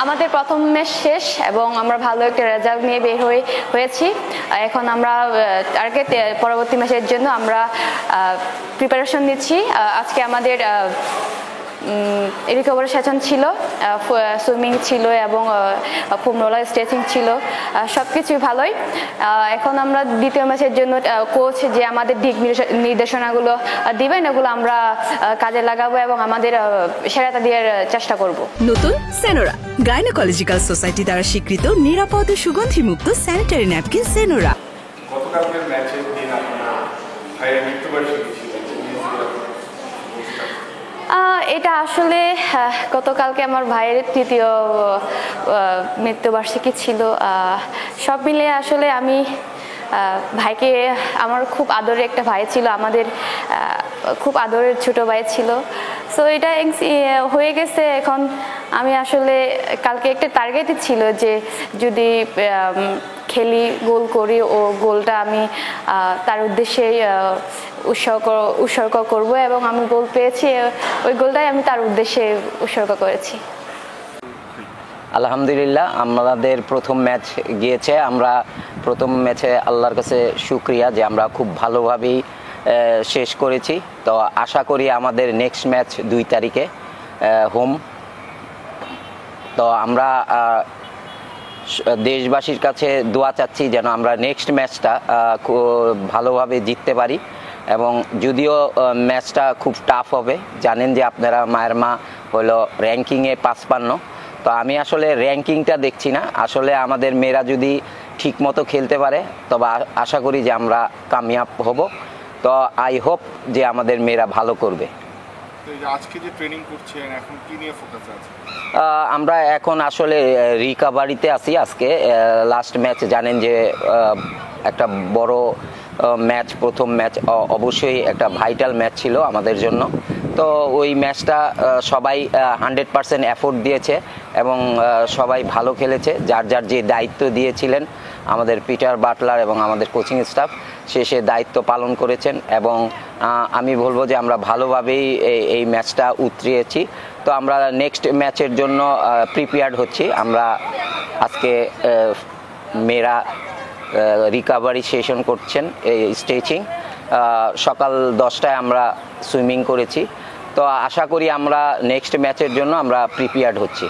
আমাদের প্রথম ম্যাচ শেষ এবং আমরা ভালো একটা রেজাল্ট নিয়ে বের হয়েছি। এখন আমরা পরবর্তী ম্যাচের জন্য আমরা প্রিপারেশন নিচ্ছি। আজকে আমাদের রিকভারি সেশন ছিল, সুইমিং ছিল এবং ফোম রোলার স্ট্রেচিং ছিল, সব কিছুই ভালোই। এখন আমরা দ্বিতীয় ম্যাচের জন্য কোচ যে আমাদের দিক নির্দেশনাগুলো দিবেন এগুলো আমরা কাজে লাগাবো এবং আমাদের সেরাটা দেওয়ার চেষ্টা করব। নতুন সেনোরা, গাইনোকোলজিক্যাল সোসাইটি দ্বারা স্বীকৃত নিরাপদ ও সুগন্ধিমুক্ত স্যানিটারি ন্যাপকিন সেনোরা। গতকালকের ম্যাচের দিন আপনারা ভাইয়ের মৃত্যুবার্ষিকী ছিল, এটা আসলে গতকালকে আমার ভাইয়ের তৃতীয় মৃত্যুবার্ষিকী ছিল। সব মিলে আসলে আমি ভাইকে, আমার খুব আদরের একটা ভাই ছিল, আমাদের খুব আদরের ছোট ভাই ছিল। সো এটা হয়ে গেছে। এখন আমি আসলে কালকে একটা টার্গেটই ছিল যে যদি খেলি, গোল করি, ও গোলটা আমি তার উদ্দেশ্যেই উৎসর্গ করব এবং আমি গোল পেয়েছি। ওই গোলটাই আমি তার উদ্দেশ্যে উৎসর্গ করেছি। আলহামদুলিল্লাহ, আমাদের প্রথম ম্যাচ গিয়েছে। আমরা প্রথম ম্যাচে আল্লাহর কাছে শুকরিয়া যে আমরা খুব ভালোভাবেই শেষ করেছি। তো আশা করি আমাদের নেক্সট ম্যাচ 2 তারিখে হোম। তো আমরা দেশবাসীর কাছে দোয়া চাচ্ছি যেন আমরা নেক্সট ম্যাচটা ভালোভাবে জিততে পারি। এবং যদিও ম্যাচটা খুব টাফ হবে, জানেন যে আপনারা মায়ের মা হলো র্যাঙ্কিংয়ে 55। তো আমি আসলে র্যাঙ্কিংটা দেখছি না, আসলে আমাদের মেয়েরা যদি ঠিক মতো খেলতে পারে তবে আশা করি যে আমরা কামিয়াব হব। তো আই হোপ যে আমাদের মেয়েরা ভালো করবে। আজকে যে ট্রেনিং করছেন এখন কি নিয়ে ফোকাস আছে? আমরা এখন আসলে রিকভারিতে আছি। আজকে লাস্ট ম্যাচ জানেন যে একটা বড় ম্যাচ, প্রথম ম্যাচ অবশ্যই একটা ভাইটাল ম্যাচ ছিল আমাদের জন্য। তো ওই ম্যাচটা সবাই 100% এফোর্ট দিয়েছে এবং সবাই ভালো খেলেছে। যার যার যে দায়িত্ব দিয়েছিলেন আমাদের পিটার বাটলার এবং আমাদের কোচিং স্টাফ, সে দায়িত্ব পালন করেছেন এবং আমি বলবো যে আমরা ভালোভাবেই এই ম্যাচটা উতরিয়েছি। তো আমরা নেক্সট ম্যাচের জন্য প্রিপেয়ার্ড হচ্ছি। আমরা আজকে মেয়েরা রিকভারি সেশন করছেন, স্ট্রেচিং। সকাল 10টায় আমরা সুইমিং করেছি। তো আশা করি আমরা নেক্সট ম্যাচের জন্য আমরা প্রিপেয়ার্ড হচ্ছি।